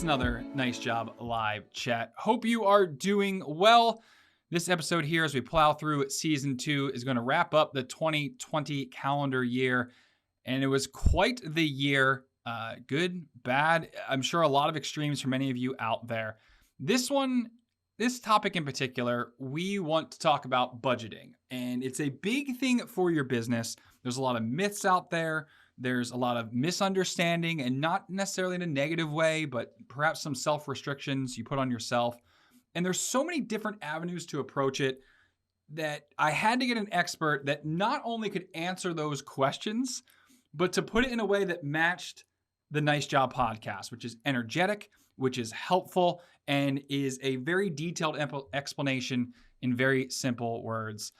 It's another Nice Job live chat. Hope you are doing well. This episode here, as we plow through season 2, is going to wrap up the 2020 calendar year. And it was quite the year. Good, bad. I'm sure a lot of extremes for many of you out there. This topic in particular, we want to talk about budgeting. And it's a big thing for your business. There's a lot of myths out there. There's a lot of misunderstanding, and not necessarily in a negative way, but perhaps some self-restrictions you put on yourself. And there's so many different avenues to approach it that I had to get an expert that not only could answer those questions, but to put it in a way that matched the Nice Job podcast, which is energetic, which is helpful, and is a very detailed explanation in very simple words.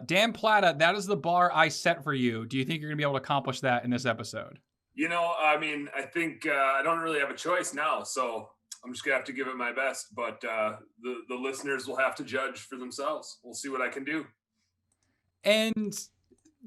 Dan Platta, that is the bar I set for you. Do you think you're going to be able to accomplish that in this episode? I think I don't really have a choice now, so I'm just going to have to give it my best. But the listeners will have to judge for themselves. We'll see what I can do. And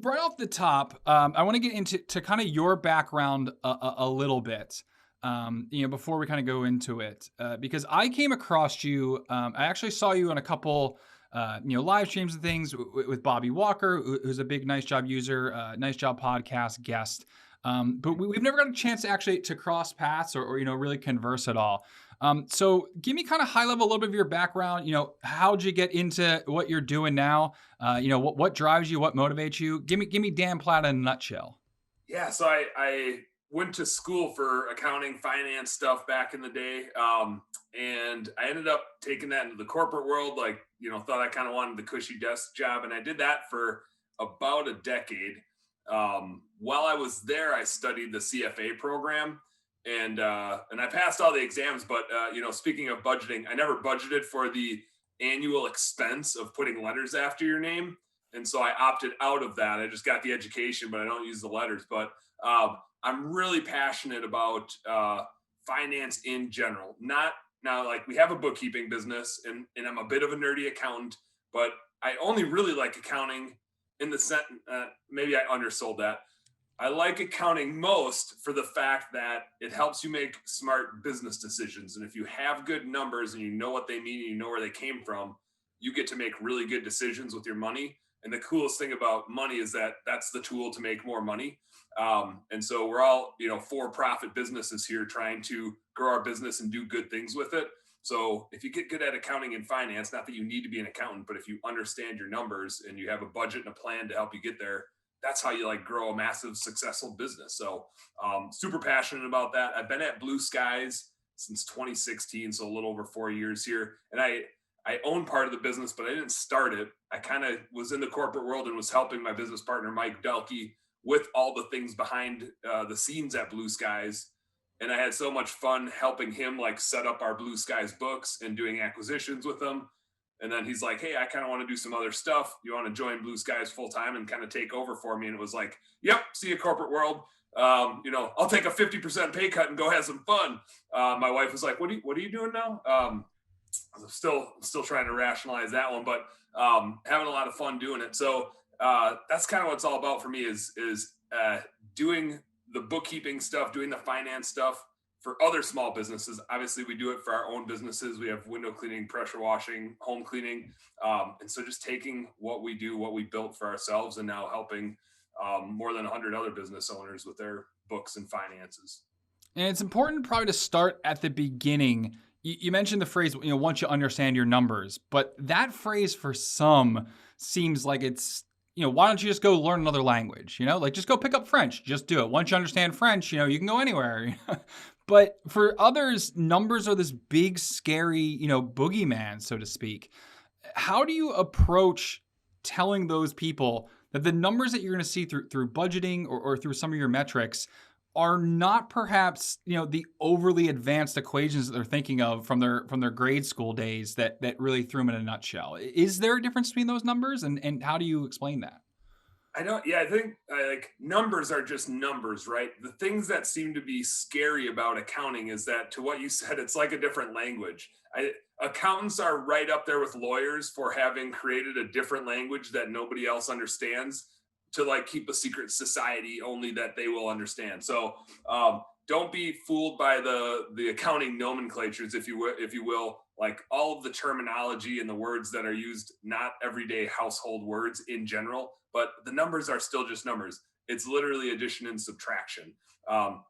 right off the top, I want to get into kind of your background a little bit, before we kind of go into it, because I came across you. I actually saw you on a couple live streams and things with Bobby Walker, who's a big Nice Job user, Nice Job Podcast guest. But we've never got a chance to cross paths or really converse at all. So give me kind of high level, a little bit of your background. How'd you get into what you're doing now? What drives you? What motivates you? Give me Dan Platta in a nutshell. Yeah. So I went to school for accounting, finance stuff back in the day. And I ended up taking that into the corporate world, thought I kind of wanted the cushy desk job. And I did that for about a decade. While I was there, I studied the CFA program and I passed all the exams. But, speaking of budgeting, I never budgeted for the annual expense of putting letters after your name. And so I opted out of that. I just got the education, but I don't use the letters. But I'm really passionate about finance in general. Now, we have a bookkeeping business and I'm a bit of a nerdy accountant, but I only really like accounting in the sense, maybe I undersold that. I like accounting most for the fact that it helps you make smart business decisions. And if you have good numbers and you know what they mean and you know where they came from, you get to make really good decisions with your money. And the coolest thing about money is that that's the tool to make more money. And so we're all, for-profit businesses here trying to grow our business and do good things with it. So if you get good at accounting and finance, not that you need to be an accountant, but if you understand your numbers and you have a budget and a plan to help you get there, that's how you grow a massive, successful business. So super passionate about that. I've been at Blue Skies since 2016, so a little over 4 years here. And I own part of the business, but I didn't start it. I kind of was in the corporate world and was helping my business partner, Mike Delkey, with all the things behind the scenes at Blue Skies. And I had so much fun helping him set up our Blue Skies books and doing acquisitions with them. And then he's like, hey, I kind of want to do some other stuff. You want to join Blue Skies full time and kind of take over for me? And it was like, yep, see you, corporate world. I'll take a 50% pay cut and go have some fun. My wife was like, what are you doing now? I'm still trying to rationalize that one, but having a lot of fun doing it. So that's kind of what it's all about for me is doing the bookkeeping stuff, doing the finance stuff for other small businesses. Obviously, we do it for our own businesses. We have window cleaning, pressure washing, home cleaning. And so just taking what we do, what we built for ourselves, and now helping more than 100 other business owners with their books and finances. And it's important probably to start at the beginning. You mentioned the phrase, once you understand your numbers, but that phrase for some seems like it's, why don't you just go learn another language? Just go pick up French, just do it. Once you understand French, you can go anywhere. But for others, numbers are this big, scary, boogeyman, so to speak. How do you approach telling those people that the numbers that you're going to see through budgeting or through some of your metrics are not perhaps, the overly advanced equations that they're thinking of from their grade school days that really threw them in a nutshell? Is there a difference between those numbers, and how do you explain that? I think numbers are just numbers, right? The things that seem to be scary about accounting is that, to what you said, it's like a different language. Accountants are right up there with lawyers for having created a different language that nobody else understands to keep a secret society only that they will understand. So don't be fooled by the accounting nomenclatures, if you will, like all of the terminology and the words that are used, not everyday household words in general, but the numbers are still just numbers. It's literally addition and subtraction.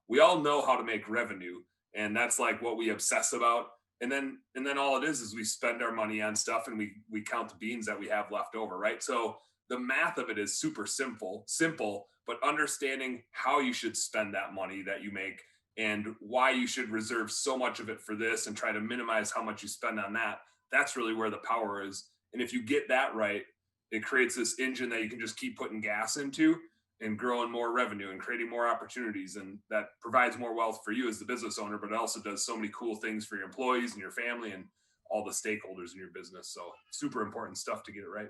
We all know how to make revenue, and that's like what we obsess about. And then all it is we spend our money on stuff, and we count the beans that we have left over, right? So the math of it is super simple, but understanding how you should spend that money that you make and why you should reserve so much of it for this and try to minimize how much you spend on that. That's really where the power is. And if you get that right, it creates this engine that you can just keep putting gas into and growing more revenue and creating more opportunities. And that provides more wealth for you as the business owner, but it also does so many cool things for your employees and your family and all the stakeholders in your business. So super important stuff to get it right.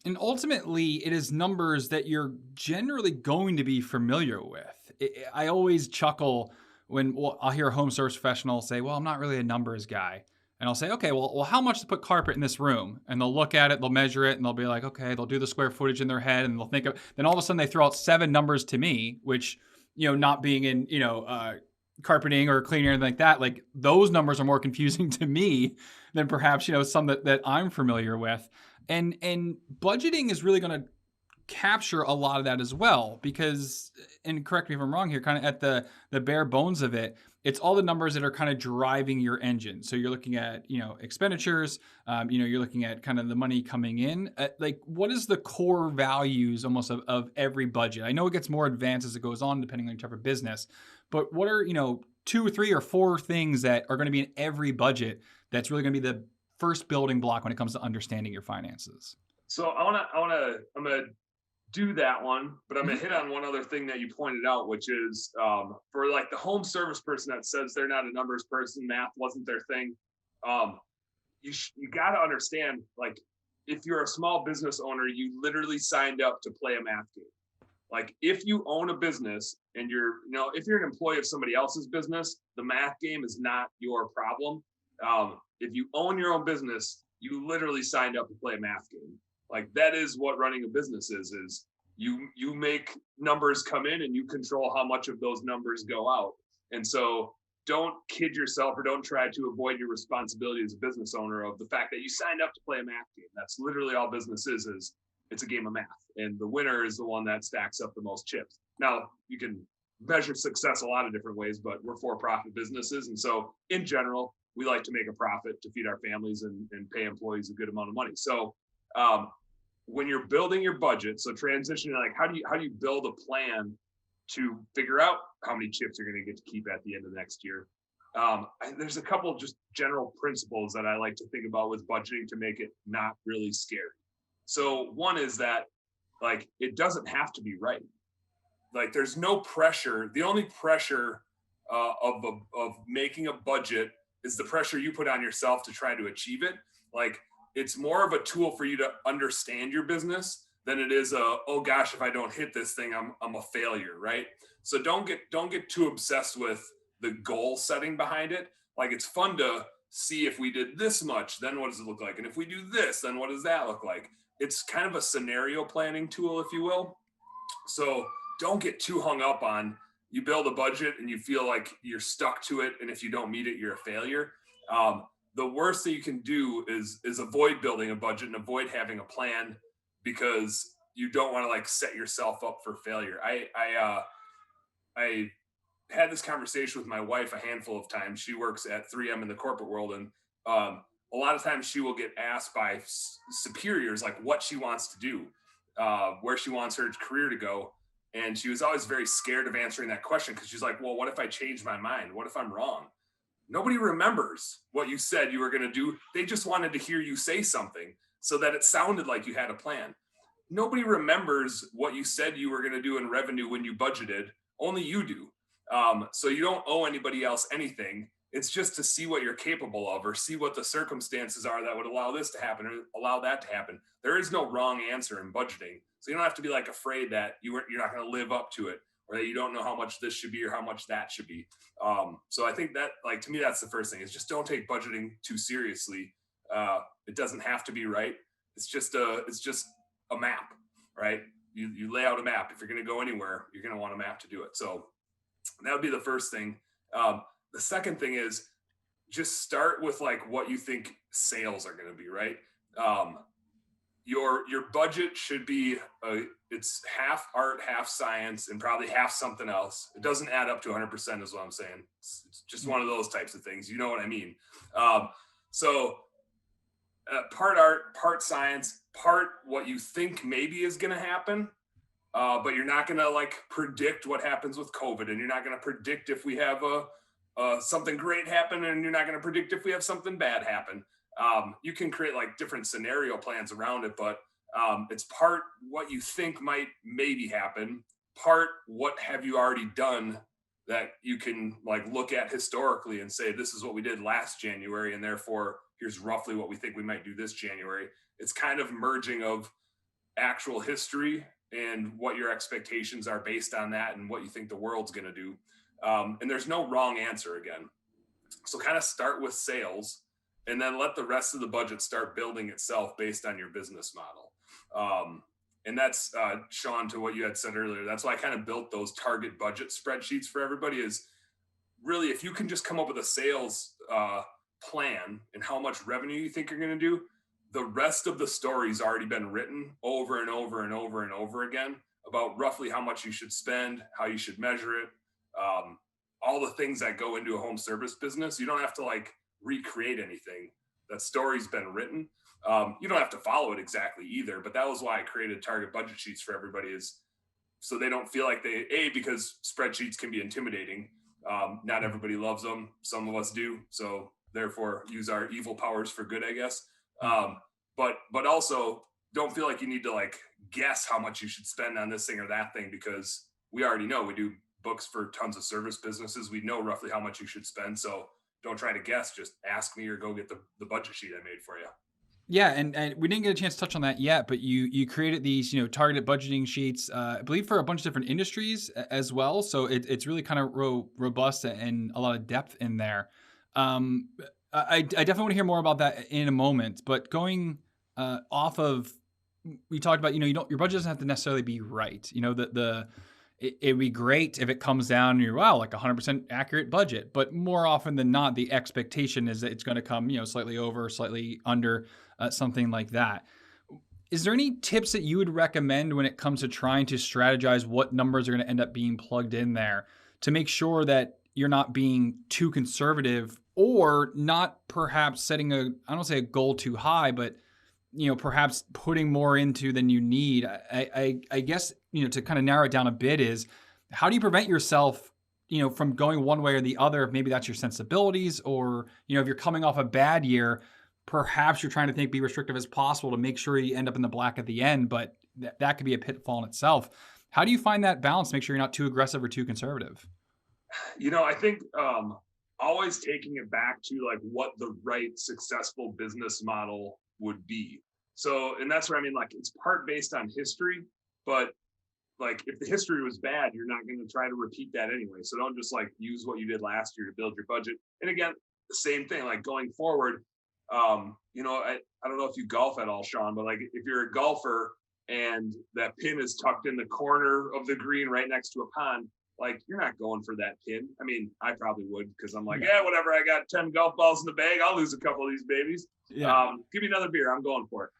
And ultimately, it is numbers that you're generally going to be familiar with. I always chuckle when I'll hear a home service professional say, well, I'm not really a numbers guy. And I'll say, okay, well, how much to put carpet in this room? And they'll look at it, they'll measure it, and they'll be like, okay, they'll do the square footage in their head, and they'll think of, then all of a sudden they throw out 7 numbers to me, which, not being in, carpeting or cleaning or anything like that, like those numbers are more confusing to me than perhaps, some that I'm familiar with. And budgeting is really going to capture a lot of that as well, because, and correct me if I'm wrong here, kind of at the bare bones of it, it's all the numbers that are kind of driving your engine. So you're looking at, expenditures, you're looking at kind of the money coming in. Like, what is the core values almost of every budget? I know it gets more advanced as it goes on, depending on your type of business, but what are, 2 or 3 or 4 things that are going to be in every budget that's really going to be the first building block when it comes to understanding your finances? So I'm gonna do that one, but I'm gonna hit on one other thing that you pointed out, which is for like the home service person that says they're not a numbers person, math wasn't their thing. You got to understand, like, if you're a small business owner, you literally signed up to play a math game. Like, if you own a business and if you're an employee of somebody else's business, the math game is not your problem. If you own your own business, you literally signed up to play a math game. Like, that is what running a business is you make numbers come in and you control how much of those numbers go out. And so don't kid yourself or don't try to avoid your responsibility as a business owner of the fact that you signed up to play a math game. That's literally all business is it's a game of math. And the winner is the one that stacks up the most chips. Now, you can measure success a lot of different ways, but we're for-profit businesses. And so in general, we like to make a profit to feed our families and pay employees a good amount of money. So when you're building your budget, so transitioning, like how do you build a plan to figure out how many chips you're going to get to keep at the end of next year? There's a couple of just general principles that I like to think about with budgeting to make it not really scary. So one is that, like, it doesn't have to be right. Like, there's no pressure. The only pressure of making a budget is the pressure you put on yourself to try to achieve it. Like, it's more of a tool for you to understand your business than it is oh gosh, if I don't hit this thing, I'm a failure, right? So don't get too obsessed with the goal setting behind it. Like, it's fun to see if we did this much, then what does it look like? And if we do this, then what does that look like? It's kind of a scenario planning tool, if you will. So don't get too hung up on, you build a budget and you feel like you're stuck to it, and if you don't meet it, you're a failure. The worst that you can do is avoid building a budget and avoid having a plan, because you don't want to, like, set yourself up for failure. I had this conversation with my wife a handful of times. She works at 3M in the corporate world, and a lot of times she will get asked by superiors like what she wants to do, where she wants her career to go. And she was always very scared of answering that question, because she's like, well, what if I change my mind? What if I'm wrong? Nobody remembers what you said you were going to do. They just wanted to hear you say something so that it sounded like you had a plan. Nobody remembers what you said you were going to do in revenue when you budgeted. Only you do. So you don't owe anybody else anything. It's just to see what you're capable of, or see what the circumstances are that would allow this to happen or allow that to happen. There is no wrong answer in budgeting. So you don't have to be, like, afraid that you're not going to live up to it, or that you don't know how much this should be or how much that should be. So I think that, like, to me, that's the first thing, is just don't take budgeting too seriously. It doesn't have to be right. It's just a map, right? You lay out a map. If you're going to go anywhere, you're going to want a map to do it. So That would be the first thing. The second thing is just start with like what you think sales are going to be, right? Um, your budget should be it's half art, half science, and probably half something else. It doesn't add up to 100%, is what I'm saying. It's just one of those types of things. You know what I mean? Um, so part art, part science, part what you think maybe is going to happen, but you're not going to like predict what happens with COVID, and you're not going to predict if we have something great happen, and you're not going to predict if we have something bad happen. You can create like different scenario plans around it, but it's part what you think might maybe happen, part what have you already done that you can like look at historically and say, this is what we did last January, and therefore here's roughly what we think we might do this January. It's kind of merging of actual history and what your expectations are based on that and what you think the world's going to do. And there's no wrong answer again. So kind of start with sales and then let the rest of the budget start building itself based on your business model. And that's Sean, to what you had said earlier. That's why I kind of built those target budget spreadsheets for everybody. Is really, if you can just come up with a sales plan and how much revenue you think you're going to do, the rest of the story's already been written over and over and over and over again about roughly how much you should spend, how you should measure it, all the things that go into a home service business. You don't have to like recreate anything. That story's been written. You don't have to follow it exactly either, but that was why I created target budget sheets for everybody, is so they don't feel like because spreadsheets can be intimidating. Not everybody loves them. Some of us do. So therefore use our evil powers for good, I guess. But also don't feel like you need to like guess how much you should spend on this thing or that thing, because we already know. We do books for tons of service businesses. We know roughly how much you should spend. So don't try to guess, just ask me or go get the budget sheet I made for you. Yeah, and we didn't get a chance to touch on that yet, but you created these, targeted budgeting sheets, I believe for a bunch of different industries as well. So it's really kind of robust and a lot of depth in there. I definitely want to hear more about that in a moment, but going off of, we talked about, your budget doesn't have to necessarily be right. It'd be great if it comes down and you're, wow, like 100% accurate budget, but more often than not, the expectation is that it's going to come, slightly over, slightly under, something like that. Is there any tips that you would recommend when it comes to trying to strategize what numbers are going to end up being plugged in there to make sure that you're not being too conservative or not perhaps setting I don't say a goal too high, but perhaps putting more into than you need? I guess, to kind of narrow it down a bit is, how do you prevent yourself, from going one way or the other? If maybe that's your sensibilities, or, if you're coming off a bad year, perhaps you're trying to be restrictive as possible to make sure you end up in the black at the end, but that could be a pitfall in itself. How do you find that balance? Make sure you're not too aggressive or too conservative. I think always taking it back to like what the right successful business model would be. So, and that's where I mean, like, it's part based on history, but like if the history was bad, you're not going to try to repeat that anyway. So don't just like use what you did last year to build your budget. And again, the same thing, like going forward, I don't know if you golf at all, Sean, but like if you're a golfer and that pin is tucked in the corner of the green right next to a pond, like you're not going for that pin. I mean, I probably would, because I'm like, yeah, whatever. I got 10 golf balls in the bag. I'll lose a couple of these babies. Yeah. Give me another beer. I'm going for it.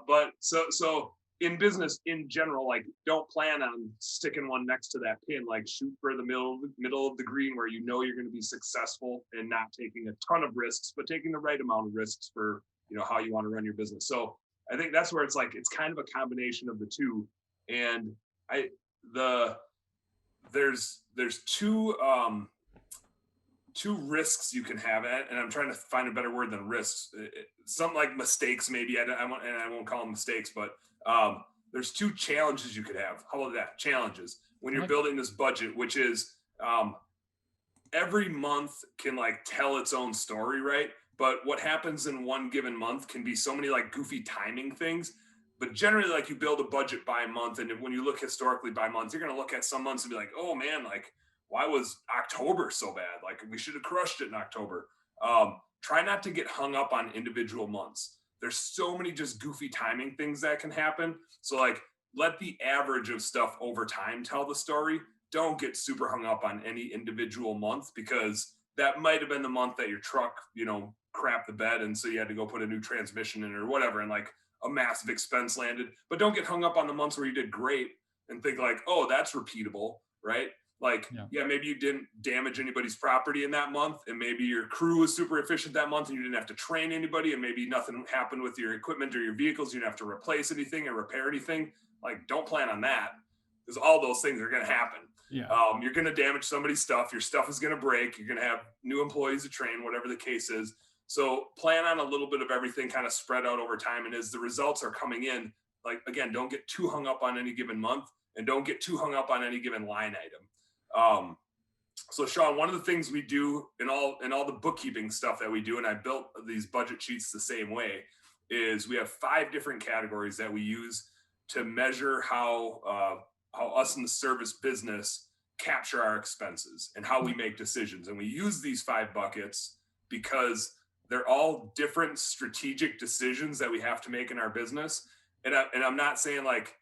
But so in business in general, like don't plan on sticking one next to that pin. Like shoot for the middle of the green where you're going to be successful and not taking a ton of risks, but taking the right amount of risks for how you want to run your business. So I think that's where it's like it's kind of a combination of the two. And there's two risks you can have at, and I'm trying to find a better word than risks. Some like mistakes, maybe I won't call them mistakes, but there's two challenges you could have. How about that? Challenges when you're building this budget, which is every month can like tell its own story, right? But what happens in one given month can be so many like goofy timing things. But generally, like you build a budget by month, and when you look historically by month, you're going to look at some months and be like, oh man, like why was October so bad? Like we should have crushed it in October. Try not to get hung up on individual months. There's so many just goofy timing things that can happen. So like let the average of stuff over time tell the story. don't get super hung up on any individual month, because that might have been the month that your truck, crapped the bed. And so you had to go put a new transmission in or whatever. And like a massive expense landed, but don't get hung up on the months where you did great and think like, oh, that's repeatable, right? Like, yeah, maybe you didn't damage anybody's property in that month, and maybe your crew was super efficient that month and you didn't have to train anybody, and maybe nothing happened with your equipment or your vehicles. You didn't have to replace anything or repair anything. Like, don't plan on that, because all those things are going to happen. Yeah. You're going to damage somebody's stuff. Your stuff is going to break. You're going to have new employees to train, whatever the case is. So plan on a little bit of everything kind of spread out over time. And as the results are coming in, like, again, don't get too hung up on any given month, and don't get too hung up on any given line item. So Sean, one of the things we do in all the bookkeeping stuff that we do, and I built these budget sheets the same way, is we have 5 different categories that we use to measure how us in the service business capture our expenses and how we make decisions. And we use these 5 buckets because they're all different strategic decisions that we have to make in our business. And I'm not saying like,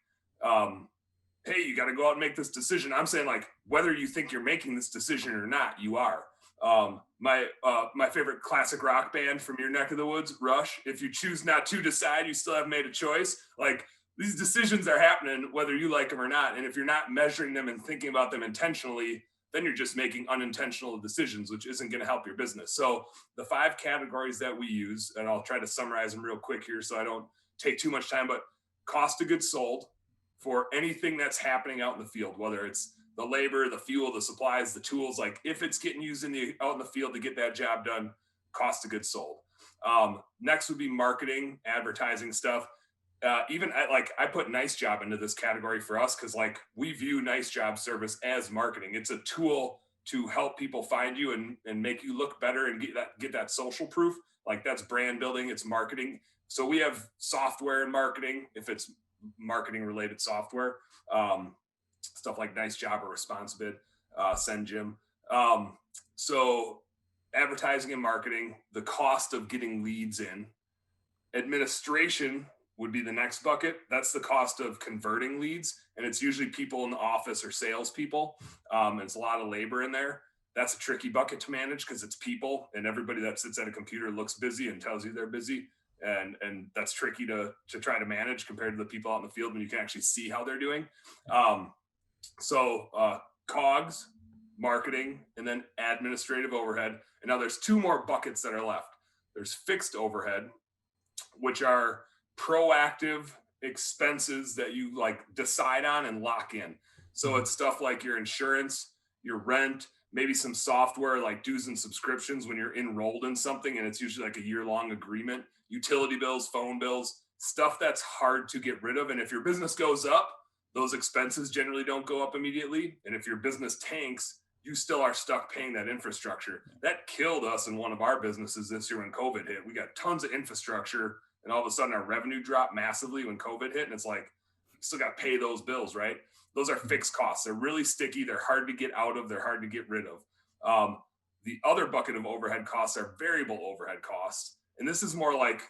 hey, you got to go out and make this decision. I'm saying like, whether you think you're making this decision or not, you are. My favorite classic rock band from your neck of the woods, Rush. If you choose not to decide, you still have made a choice. Like, these decisions are happening whether you like them or not. And if you're not measuring them and thinking about them intentionally, then you're just making unintentional decisions, which isn't going to help your business. So the 5 categories that we use, and I'll try to summarize them real quick here so I don't take too much time, but cost of goods sold for anything that's happening out in the field, whether it's the labor, the fuel, the supplies, the tools. Like, if it's getting used out in the field to get that job done, cost of goods sold. Next would be marketing, advertising stuff. I put NiceJob into this category for us, because like, we view NiceJob service as marketing. It's a tool to help people find you and make you look better and get that social proof. Like, that's brand building, it's marketing. So we have software and marketing, if it's marketing related software, stuff like NiceJob or ResponsiBid, SendJim. So advertising and marketing, the cost of getting leads in. Administration would be the next bucket. That's the cost of converting leads. And it's usually people in the office or salespeople. It's a lot of labor in there. That's a tricky bucket to manage, because it's people, and everybody that sits at a computer looks busy and tells you they're busy. And that's tricky to try to manage compared to the people out in the field when you can actually see how they're doing. So COGS, marketing, and then administrative overhead. And now there's 2 more buckets that are left. There's fixed overhead, which are proactive expenses that you like decide on and lock in. So it's stuff like your insurance, your rent, maybe some software like dues and subscriptions when you're enrolled in something, and it's usually like a year-long agreement, utility bills, phone bills, stuff that's hard to get rid of. And if your business goes up, those expenses generally don't go up immediately. And if your business tanks, you still are stuck paying that infrastructure. That killed us in one of our businesses this year when COVID hit. We got tons of infrastructure, and all of a sudden our revenue dropped massively when COVID hit. And it's like, you still got to pay those bills, right? Those are fixed costs. They're really sticky. They're hard to get out of. They're hard to get rid of. The other bucket of overhead costs are variable overhead costs. And this is more like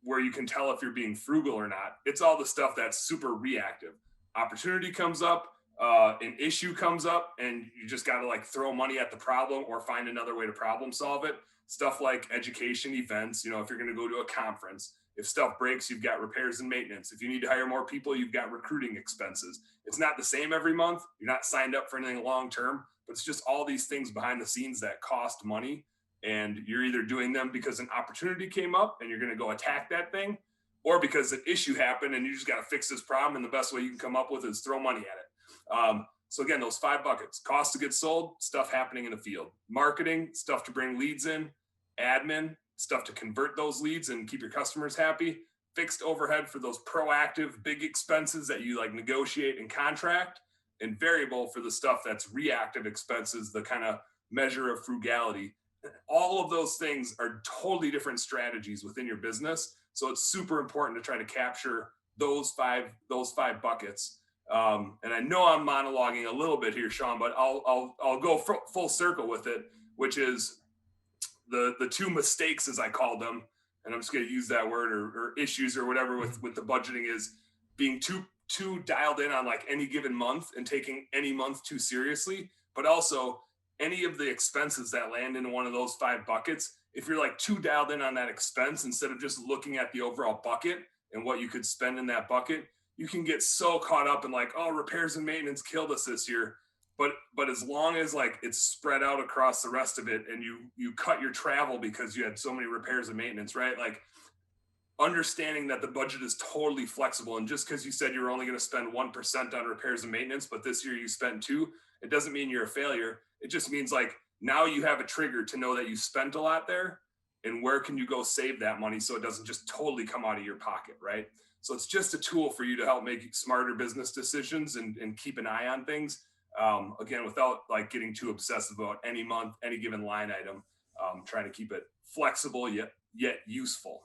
where you can tell if you're being frugal or not. It's all the stuff that's super reactive. Opportunity comes up, an issue comes up, and you just got to like throw money at the problem or find another way to problem solve it. Stuff like education events, if you're going to go to a conference. If stuff breaks, you've got repairs and maintenance. If you need to hire more people, you've got recruiting expenses. It's not the same every month. You're not signed up for anything long-term, but it's just all these things behind the scenes that cost money. And you're either doing them because an opportunity came up and you're going to go attack that thing, or because an issue happened and you just got to fix this problem. And the best way you can come up with is throw money at it. So again, those 5 buckets: cost to get sold, stuff happening in the field; marketing, stuff to bring leads in; admin, stuff to convert those leads and keep your customers happy; fixed overhead for those proactive big expenses that you like negotiate and contract; and variable for the stuff that's reactive expenses, the kind of measure of frugality. All of those things are totally different strategies within your business. So it's super important to try to capture those five buckets. And I know I'm monologuing a little bit here, Sean, but I'll go full circle with it, which is the 2 mistakes, as I called them. And I'm just going to use that word, or issues or whatever with the budgeting, is being too too dialed in on like any given month and taking any month too seriously, but also any of the expenses that land into one of those 5 buckets. If you're like too dialed in on that expense instead of just looking at the overall bucket and what you could spend in that bucket, you can get so caught up in like, oh, repairs and maintenance killed us this year. But as long as like it's spread out across the rest of it, and you cut your travel because you had so many repairs and maintenance, right? Like understanding that the budget is totally flexible, and just because you said you're only going to spend 1% on repairs and maintenance, but this year you spent 2, it doesn't mean you're a failure. It just means like now you have a trigger to know that you spent a lot there, and where can you go save that money so it doesn't just totally come out of your pocket, right? So it's just a tool for you to help make smarter business decisions and keep an eye on things. Again, without like getting too obsessive about any month, any given line item, trying to keep it flexible yet useful.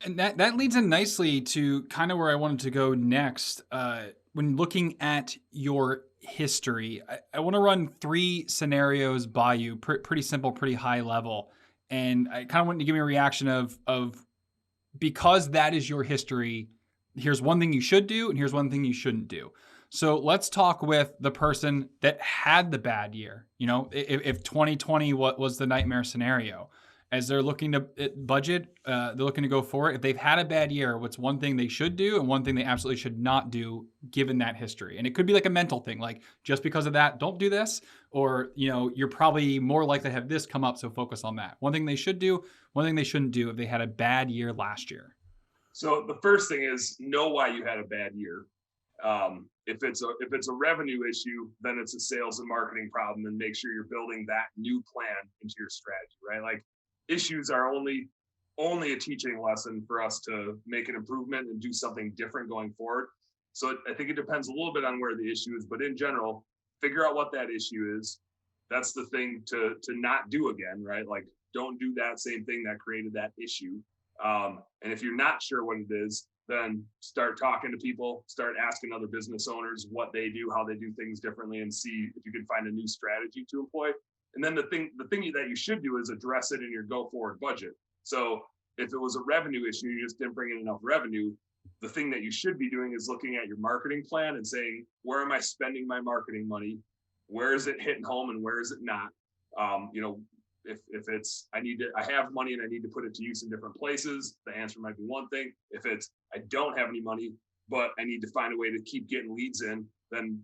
And that leads in nicely to kind of where I wanted to go next. When looking at your history, I want to run 3 scenarios by you, pretty simple, pretty high level. And I kind of want you to give me a reaction of because that is your history, here's one thing you should do, and here's one thing you shouldn't do. So let's talk with the person that had the bad year. You know, if 2020 was the nightmare scenario, as they're looking to budget, they're looking to go for it. If they've had a bad year, what's one thing they should do and one thing they absolutely should not do given that history? And it could be like a mental thing, like just because of that, don't do this, or you're probably more likely to have this come up, so focus on that. One thing they should do, one thing they shouldn't do if they had a bad year last year. So the first thing is know why you had a bad year. If it's a revenue issue, then it's a sales and marketing problem, and make sure you're building that new plan into your strategy, right? Like issues are only a teaching lesson for us to make an improvement and do something different going forward. So I think it depends a little bit on where the issue is, but in general, figure out what that issue is. That's the thing to not do again, right? Like don't do that same thing that created that issue. And if you're not sure what it is, then start talking to people, start asking other business owners what they do, how they do things differently, and see if you can find a new strategy to employ. And then the thing that you should do is address it in your go forward budget. So if it was a revenue issue, you just didn't bring in enough revenue, the thing that you should be doing is looking at your marketing plan and saying, where am I spending my marketing money? Where is it hitting home and where is it not? If it's I have money and I need to put it to use in different places, the answer might be one thing. If it's I don't have any money, but I need to find a way to keep getting leads in, then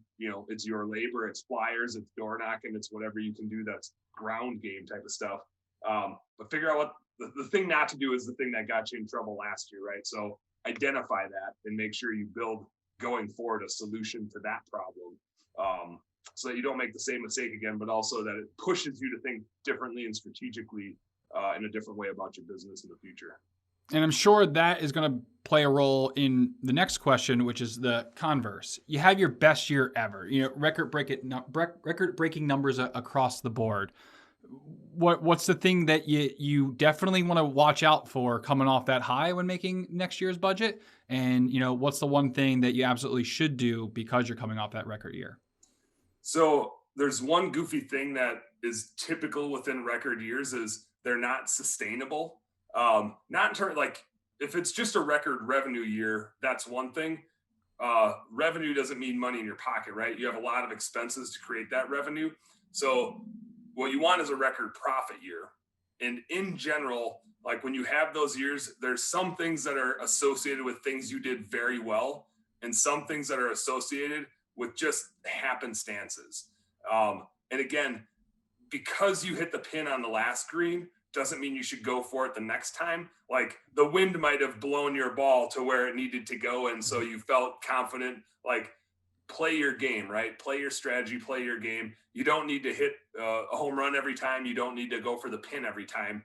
it's your labor, it's flyers, it's door knocking, it's whatever you can do that's ground game type of stuff. But figure out what the thing not to do is the thing that got you in trouble last year, right? So identify that and make sure you build going forward a solution to that problem. So that you don't make the same mistake again, but also that it pushes you to think differently and strategically in a different way about your business in the future. And I'm sure that is going to play a role in the next question, which is the converse. You have your best year ever, record-breaking numbers across the board. What's the thing that you definitely want to watch out for coming off that high when making next year's budget? And, what's the one thing that you absolutely should do because you're coming off that record year? So there's one goofy thing that is typical within record years is they're not sustainable. Not in terms like if it's just a record revenue year, that's one thing. Revenue doesn't mean money in your pocket, right? You have a lot of expenses to create that revenue. So what you want is a record profit year. And in general, like when you have those years, there's some things that are associated with things you did very well, and some things that are associated with just happenstances. And again, because you hit the pin on the last green doesn't mean you should go for it the next time. Like the wind might have blown your ball to where it needed to go, and so you felt confident. Like play your game, right? Play your strategy, play your game. You don't need to hit a home run every time. You don't need to go for the pin every time.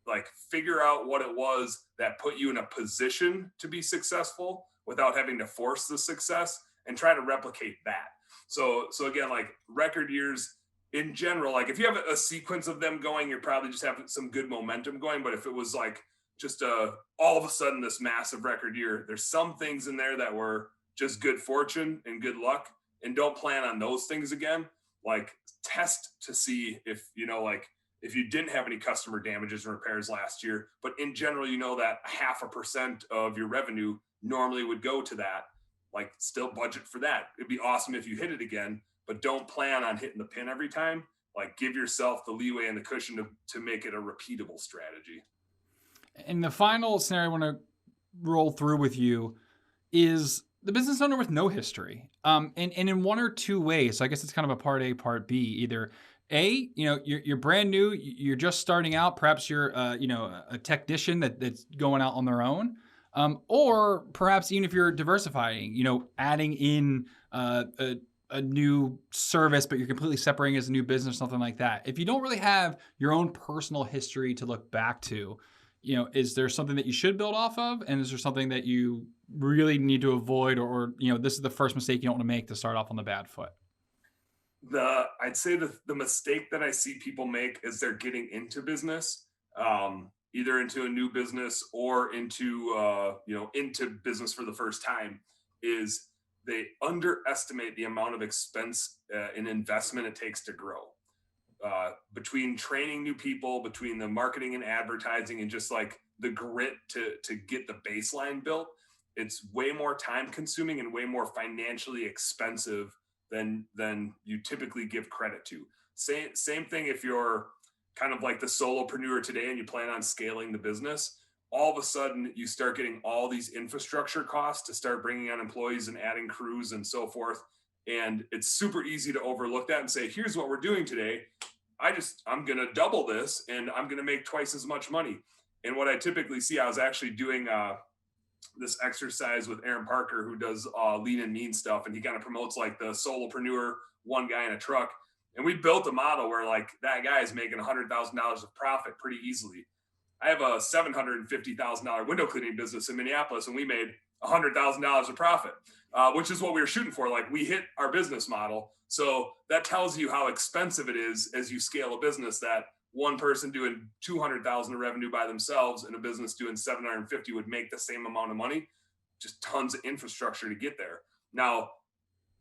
Like figure out what it was that put you in a position to be successful without having to force the success, and try to replicate that. So again, like record years in general, like if you have a sequence of them going, you're probably just having some good momentum going. But if it was like just all of a sudden this massive record year, there's some things in there that were just good fortune and good luck, and don't plan on those things again. Like test to see if, if you didn't have any customer damages and repairs last year, but in general, that 0.5% of your revenue normally would go to that. like still budget for that. It'd be awesome if you hit it again, but don't plan on hitting the pin every time. Like give yourself the leeway and the cushion to make it a repeatable strategy. And the final scenario I want to roll through with you is the business owner with no history. And in one or two ways. So I guess it's kind of a part A, part B. Either A, you're brand new, you're just starting out. Perhaps you're, a technician that's going out on their own. Or perhaps even if you're diversifying, adding in a new service, but you're completely separating as a new business, something like that. If you don't really have your own personal history to look back to, is there something that you should build off of? And is there something that you really need to avoid, or this is the first mistake you don't want to make to start off on the bad foot? I'd say the mistake that I see people make is they're getting into business, either into a new business or into business for the first time, is they underestimate the amount of expense and investment it takes to grow. Between training new people, between the marketing and advertising, and just like the grit to get the baseline built, it's way more time consuming and way more financially expensive than you typically give credit to. Same thing if you're kind of like the solopreneur today and you plan on scaling the business. All of a sudden you start getting all these infrastructure costs to start bringing on employees and adding crews and so forth. And it's super easy to overlook that and say, here's what we're doing today. I'm going to double this and I'm going to make twice as much money. And what I typically see, I was actually doing this exercise with Aaron Parker, who does lean and mean stuff. And he kind of promotes like the solopreneur, one guy in a truck. And we built a model where like that guy is making $100,000 of profit pretty easily. I have a $750,000 window cleaning business in Minneapolis, and we made $100,000 of profit, which is what we were shooting for. Like we hit our business model. So that tells you how expensive it is as you scale a business, that one person doing 200,000 of revenue by themselves and a business doing 750 would make the same amount of money, just tons of infrastructure to get there. Now,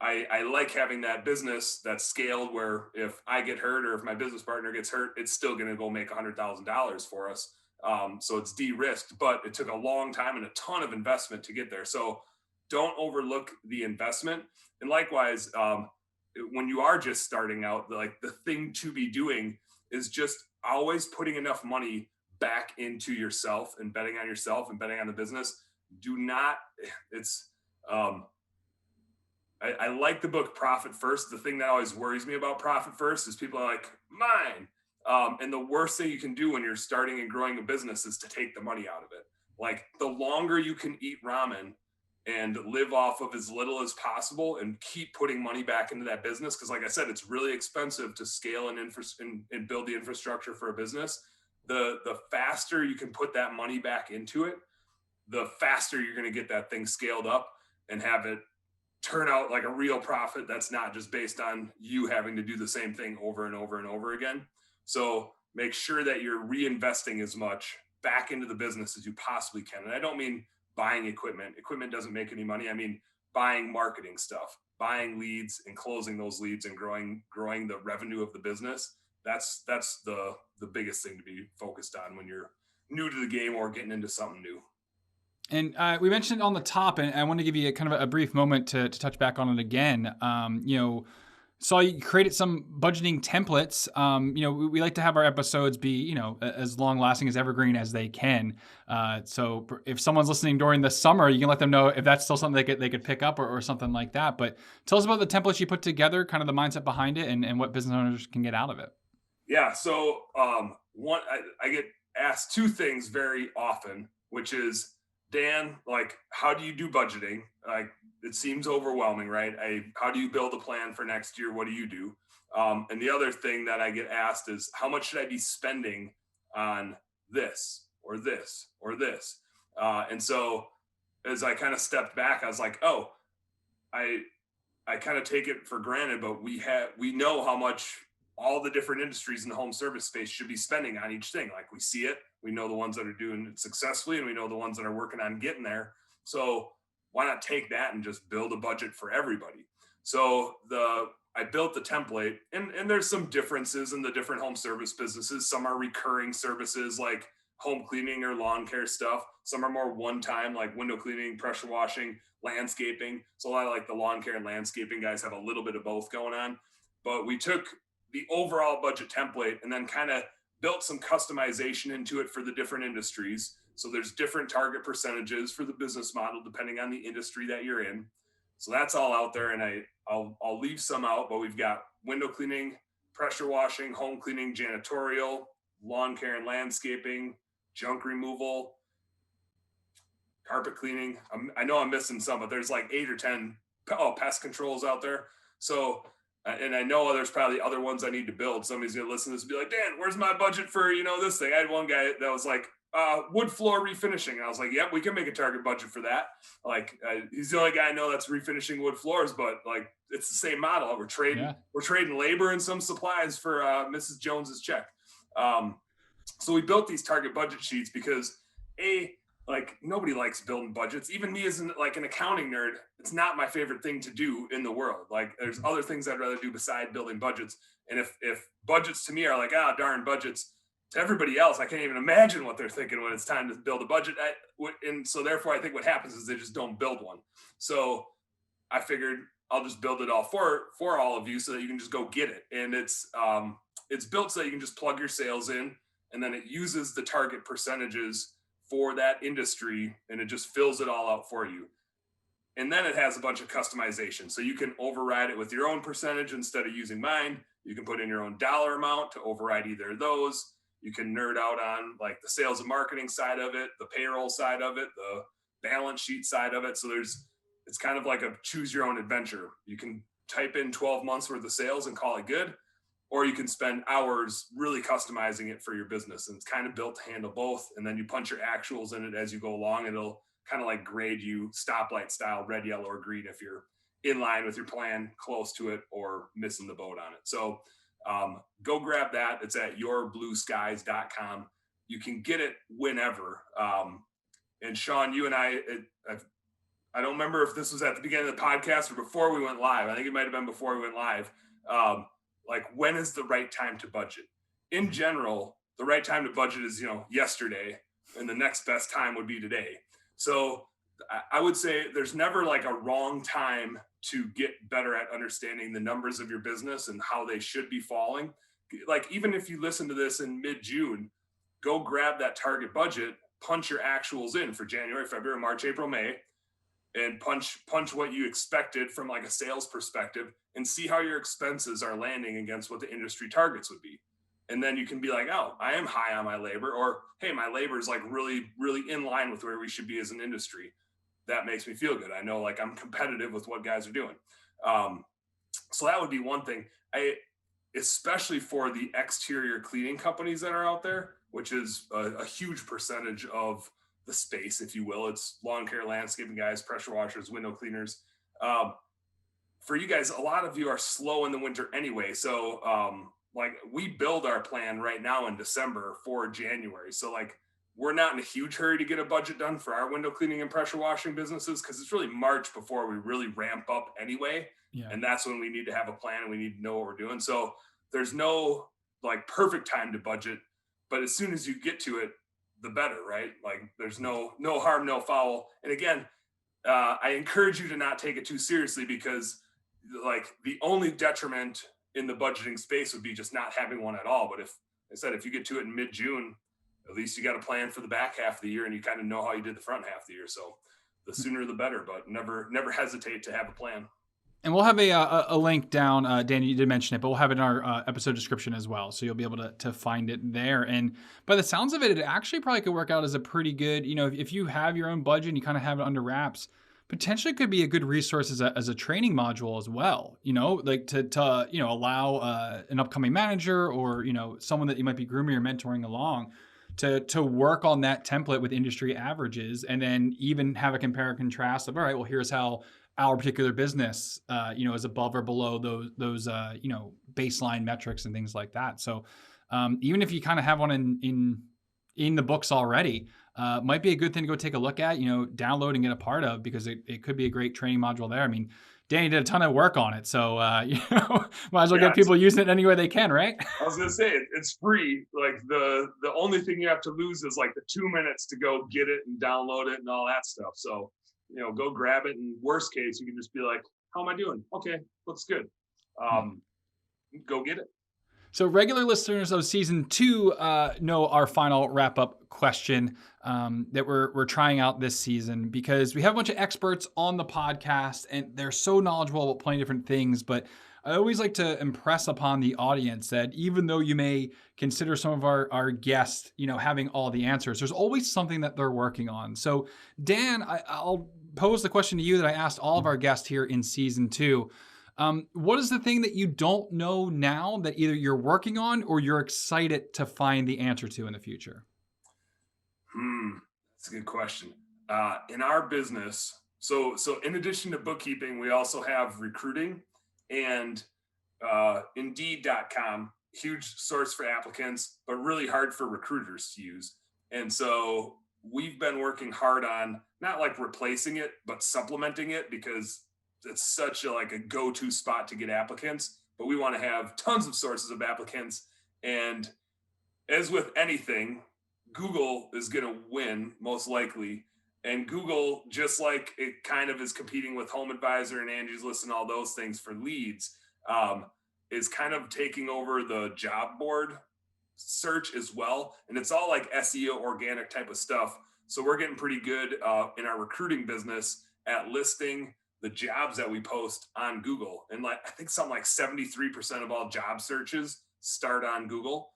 I like having that business that's scaled where if I get hurt or if my business partner gets hurt, it's still going to go make $100,000 for us. So it's de-risked, but it took a long time and a ton of investment to get there. So don't overlook the investment. And likewise, when you are just starting out, like the thing to be doing is just always putting enough money back into yourself and betting on yourself and betting on the business. I like the book Profit First. The thing that always worries me about Profit First is people are like, mine. And the worst thing you can do when you're starting and growing a business is to take the money out of it. Like the longer you can eat ramen and live off of as little as possible and keep putting money back into that business. Because like I said, it's really expensive to scale and build the infrastructure for a business. The faster you can put that money back into it, the faster you're going to get that thing scaled up and have it turn out like a real profit that's not just based on you having to do the same thing over and over and over again. So make sure that you're reinvesting as much back into the business as you possibly can. And I don't mean buying equipment. Equipment doesn't make any money. I mean, buying marketing stuff, buying leads and closing those leads and growing the revenue of the business. That's the biggest thing to be focused on when you're new to the game or getting into something new. And we mentioned on the top, and I want to give you a kind of a brief moment to touch back on it again. So you created some budgeting templates. We like to have our episodes be, as long lasting as evergreen as they can. So if someone's listening during the summer, you can let them know if that's still something they could pick up or something like that. But tell us about the templates you put together, kind of the mindset behind it, and what business owners can get out of it. Yeah. So I get asked two things very often, which is, Dan, like, how do you do budgeting? Like, it seems overwhelming, right? How do you build a plan for next year? What do you do? And the other thing that I get asked is, how much should I be spending on this or this or this? And so as I kind of stepped back, I was like, oh, I kind of take it for granted, but we know how much all the different industries in the home service space should be spending on each thing. Like we see it, we know the ones that are doing it successfully, and we know the ones that are working on getting there. So why not take that and just build a budget for everybody? So I built the template, and there's some differences in the different home service businesses. Some are recurring services, like home cleaning or lawn care stuff. Some are more one-time, like window cleaning, pressure washing, landscaping. So a lot of like the lawn care and landscaping guys have a little bit of both going on. But we took the overall budget template and then kind of built some customization into it for the different industries. So there's different target percentages for the business model depending on the industry that you're in. So that's all out there, and I'll leave some out, but we've got window cleaning, pressure washing, home cleaning, janitorial, lawn care and landscaping, junk removal, carpet cleaning. I know I'm missing some, but there's like 8 or 10 pest controls out there. So, and I know there's probably other ones I need to build. Somebody's going to listen to this and be like, Dan, where's my budget for, this thing? I had one guy that was like, wood floor refinishing. And I was like, yep, we can make a target budget for that. Like, he's the only guy I know that's refinishing wood floors, but like, it's the same model. We're trading labor and some supplies for Mrs. Jones's check. So we built these target budget sheets because like nobody likes building budgets. Even me as an accounting nerd, it's not my favorite thing to do in the world. Like there's other things I'd rather do beside building budgets. And if budgets to me are like, darn budgets, to everybody else, I can't even imagine what they're thinking when it's time to build a budget. And so therefore I think what happens is they just don't build one. So I figured I'll just build it all for all of you so that you can just go get it. And it's built so that you can just plug your sales in, and then it uses the target percentages for that industry, and it just fills it all out for you. And then it has a bunch of customization. So you can override it with your own percentage instead of using mine. You can put in your own dollar amount to override either of those. You can nerd out on like the sales and marketing side of it, the payroll side of it, the balance sheet side of it. So it's kind of like a choose your own adventure. You can type in 12 months worth of sales and call it good, or you can spend hours really customizing it for your business. And it's kind of built to handle both. And then you punch your actuals in it as you go along. And it'll kind of like grade you stoplight style, red, yellow, or green if you're in line with your plan, close to it, or missing the boat on it. So go grab that. It's at yourblueskies.com. You can get it whenever. And Sean, you and I don't remember if this was at the beginning of the podcast or before we went live. I think it might've been before we went live. Like when is the right time to budget? In general, the right time to budget is, yesterday, and the next best time would be today. So I would say there's never like a wrong time to get better at understanding the numbers of your business and how they should be falling. Like, even if you listen to this in mid-June, go grab that target budget, punch your actuals in for January, February, March, April, May, and punch what you expected from like a sales perspective, and see how your expenses are landing against what the industry targets would be. And then you can be like, oh, I am high on my labor, or hey, my labor is like really, really in line with where we should be as an industry. That makes me feel good. I know like I'm competitive with what guys are doing. So that would be one thing. Especially for the exterior cleaning companies that are out there, which is a huge percentage of the space, if you will. It's lawn care, landscaping guys, pressure washers, window cleaners. For you guys, a lot of you are slow in the winter anyway. So like we build our plan right now in December for January. So like we're not in a huge hurry to get a budget done for our window cleaning and pressure washing businesses, because it's really March before we really ramp up anyway. Yeah. And that's when we need to have a plan and we need to know what we're doing. So there's no like perfect time to budget, but as soon as you get to it, the better, right? Like there's no harm, no foul. And again, I encourage you to not take it too seriously, because like the only detriment in the budgeting space would be just not having one at all. But if you get to it in mid-June, at least you got a plan for the back half of the year and you kind of know how you did the front half of the year. So the sooner the better, but never hesitate to have a plan. And we'll have a link down, Danny, you did mention it, but we'll have it in our episode description as well. So you'll be able to find it there. And by the sounds of it, it actually probably could work out as a pretty good, if you have your own budget and you kind of have it under wraps, potentially could be a good resource as a training module as well, like to allow an upcoming manager or, someone that you might be grooming or mentoring along to work on that template with industry averages, and then even have a compare and contrast of, all right, well, here's how our particular business, is above or below those baseline metrics and things like that. So even if you kind of have one in the books already, might be a good thing to go take a look at, download and get a part of, because it could be a great training module there. I mean, Danny did a ton of work on it. So, might as well get people using it any way they can, right? I was going to say, it's free. Like the only thing you have to lose is like the 2 minutes to go get it and download it and all that stuff. So, go grab it. And worst case, you can just be like, how am I doing? Okay, looks good. Go get it. So regular listeners of season 2 know our final wrap-up question that we're trying out this season, because we have a bunch of experts on the podcast and they're so knowledgeable about plenty of different things. But I always like to impress upon the audience that even though you may consider some of our guests, having all the answers, there's always something that they're working on. So Dan, I'll pose the question to you that I asked all of our guests here in season 2. What is the thing that you don't know now that either you're working on or you're excited to find the answer to in the future? That's a good question. In our business, so in addition to bookkeeping, we also have recruiting, and Indeed.com, huge source for applicants, but really hard for recruiters to use. And so we've been working hard on not like replacing it, but supplementing it, because it's such a go-to spot to get applicants, but we want to have tons of sources of applicants. And as with anything, Google is going to win most likely. And Google, just like it kind of is competing with Home Advisor and Angie's List and all those things for leads, is kind of taking over the job board search as well. And it's all like SEO organic type of stuff. So we're getting pretty good in our recruiting business at listing the jobs that we post on Google. And I think something like 73% of all job searches start on Google.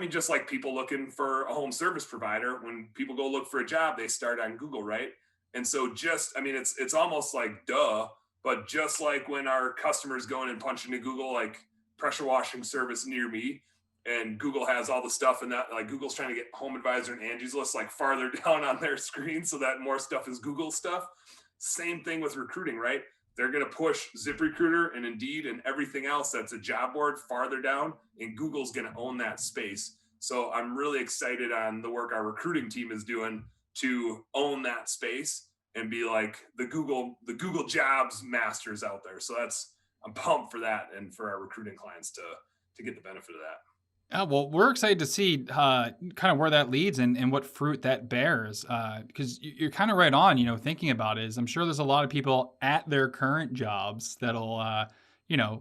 Just like people looking for a home service provider, when people go look for a job, they start on Google, right? And so it's almost like duh, but just like when our customers go in and punch into Google, like pressure washing service near me, and Google has all the stuff in that, like Google's trying to get Home Advisor and Angie's List farther down on their screen so that more stuff is Google stuff. Same thing with recruiting, right? They're going to push ZipRecruiter and Indeed and everything else that's a job board farther down, and Google's going to own that space. So I'm really excited on the work our recruiting team is doing to own that space and be like the Google jobs masters out there. So I'm pumped for that, and for our recruiting clients to get the benefit of that. Well, we're excited to see kind of where that leads and what fruit that bears, because you're kind of right on, thinking about it. Is I'm sure there's a lot of people at their current jobs that'll,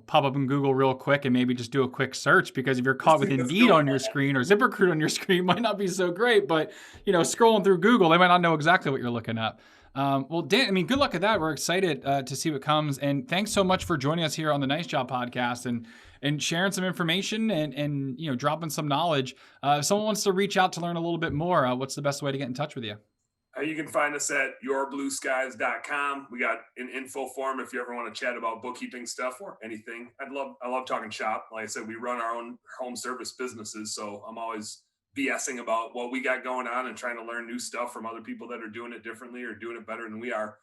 pop up in Google real quick and maybe just do a quick search, because if you're caught with Indeed on your screen or ZipRecruiter on your screen, might not be so great, but, scrolling through Google, they might not know exactly what you're looking at. Well, Dan, good luck at that. We're excited to see what comes. And thanks so much for joining us here on the NiceJob Podcast and sharing some information and dropping some knowledge. If someone wants to reach out to learn a little bit more, what's the best way to get in touch with you? You can find us at yourblueskies.com. We got an info form if you ever want to chat about bookkeeping stuff or anything. I love talking shop. Like I said, we run our own home service businesses, so I'm always BSing about what we got going on and trying to learn new stuff from other people that are doing it differently or doing it better than we are.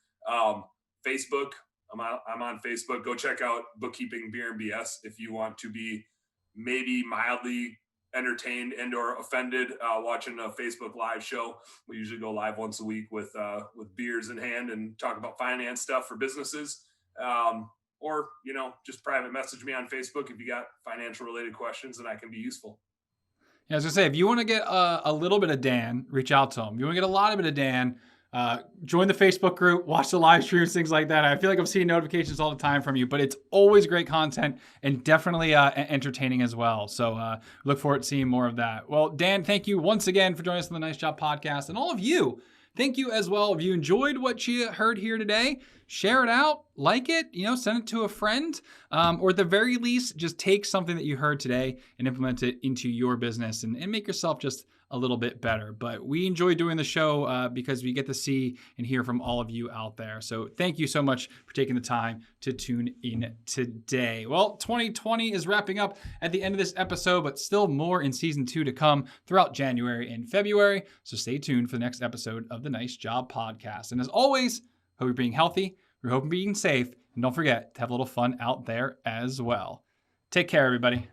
Facebook, I'm on Facebook. Go check out Bookkeeping Beer and BS if you want to be maybe mildly entertained and or offended watching a Facebook live show. We usually go live once a week with beers in hand and talk about finance stuff for businesses. Or just private message me on Facebook if you got financial related questions and I can be useful. Yeah, I was gonna say, if you want to get a little bit of Dan, reach out to him. If you want to get a lot of it of Dan, join the Facebook group, watch the live streams, things like that. I feel like I'm seeing notifications all the time from you, but it's always great content and definitely entertaining as well. So look forward to seeing more of that. Well, Dan, thank you once again for joining us on the NiceJob Podcast. And all of you, thank you as well. If you enjoyed what you heard here today, share it out, like it, send it to a friend, or at the very least, just take something that you heard today and implement it into your business and make yourself just a little bit better. But we enjoy doing the show because we get to see and hear from all of you out there. So thank you so much for taking the time to tune in today. Well, 2020 is wrapping up at the end of this episode, but still more in season 2 to come throughout January and February. So stay tuned for the next episode of the NiceJob Podcast. And as always, hope you're being healthy, we hope you're being safe, and don't forget to have a little fun out there as well. Take care, everybody.